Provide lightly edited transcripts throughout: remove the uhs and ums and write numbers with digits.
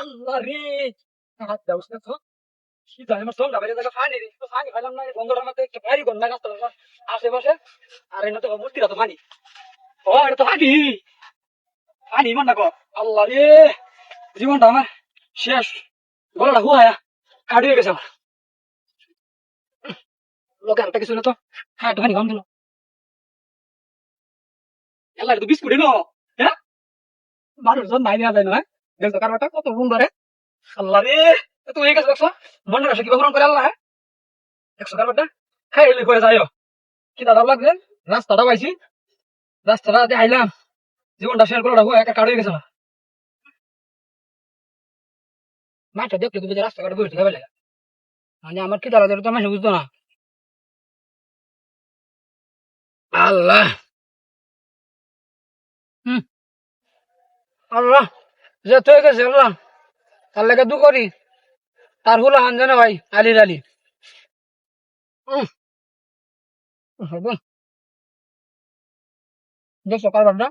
আল্লাহ রে হাত দাও তো কি জানি আমার সঙ্গে বাইরে জায়গা পানি রে তো পানি খাইলাম না বন্ধটার মধ্যে একটা ভারী গন্ধ গাছটা আশেপাশে আর এনে তো মূর্তিটা তো পানি ও এটা তো পানি পানি মন না আল্লাহ রে জীবনটা আমার শেষ গলাটা হুয়া কাটি হয়ে গেছে আমার লোকের একটা কিছু না তো হ্যাঁ একটু পানি কম দিল এলা তো বিস্কুট এলো হ্যাঁ মানুষজন নাই নেওয়া যায় না দেখছো কারবারটা কত সুন্দর আল্লাহ রে তুমি এই কাজ দেখছো মনের আশা কিভাবে পূরণ করে আল্লাহ দেখছো কারবারটা হ্যাঁ এলে করে যাইও কি দাদা লাগবে রাস্তাটা পাইছি রাস্তাটা দিয়ে আইলাম জীবনটা শেয়ার করে রাখবো একা কাট হয়ে গেছে না মাঠটা দেখলে তুমি যে রাস্তাঘাটে বসে যাবে লাগে মানে আমার কি দাদা তো মাসে বুঝতো না আল্লাহ হম আল্লাহ যে তো গেছে আল্লাহ তার লেগে দু করি তার হুলা হান জানে ভাই আলির আলি দেখছো কারবারটা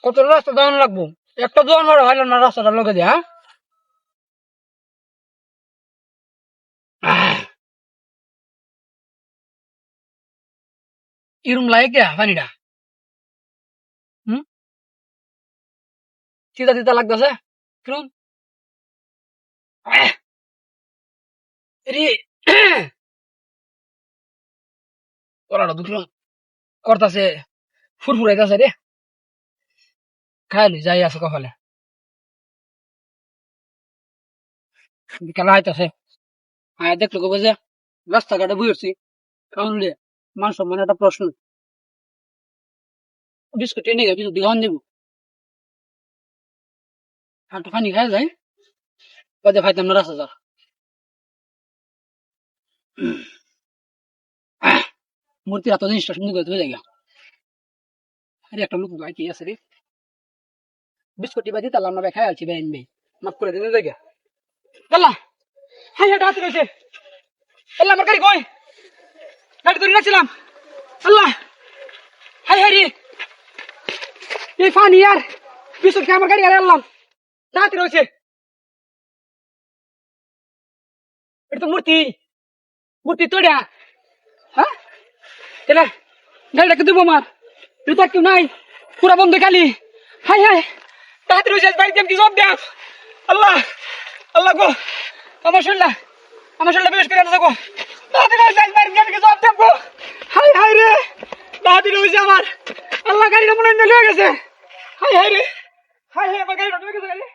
কত রাস্তা দাঁড়ানো লাগবো একটা দোকান মারা হয় না রাস্তাটা লোকে দিয়ে হ্যাঁ ইরম লাগে কে পানিটা হম চিতা চিতা লাগতেছে কিরম কলাটা দুটো করতেছে ফুরফুরাইতেছে রে খাইলি যাই আছে কপালে বিকালে আইতাছে আয় দেখলো কবে যে রাস্তাঘাটে বুঝছি কারণ মান সম্মান একটা প্রশ্ন বিস্কুট এনে গেছে দিঘন দিব একটু পানি খাই যায় বাদে খাইতাম না রাস্তা মূর্তির এত জিনিসটা সুন্দর করে ধুয়ে যায় আরে একটা লোক কি আছে রে বিস্কুটি বাজি তাহলে আমরা খাই আছি বেআইন ভাই মাফ করে দিতে জায়গা আল্লাহ হাই হাট হাত রয়েছে আল্লাহ আমার গাড়ি কই গাড়ি ধরে রাখছিলাম আল্লাহ হাই হাই রে এই ফানি আর বিস্কুট খেয়ে আমার গাড়ি হারে আনলাম হাতে রয়েছে এটা তো মূর্তি মূর্তি তোড়া হ্যাঁ তাহলে গাড়িটাকে দেবো আমার তুই তো কেউ নাই পুরা বন্ধ খালি হাই হাই তাড়াতাড়ি রয়েছে বাড়িতে আমি কি জব দেখ আল্লাহ আল্লাহ গো আমার শরীরটা বেশ করে আনছে গো তাড়াতাড়ি রয়েছে বাড়িতে আমি কি জব দেখ গো হাই হাই রে তাড়াতাড়ি রয়েছে আমার আল্লাহ গাড়িটা মনে হয় হয়ে গেছে হাই হাই রে হাই হাই আমার গাড়িটা ঢুকে গেছে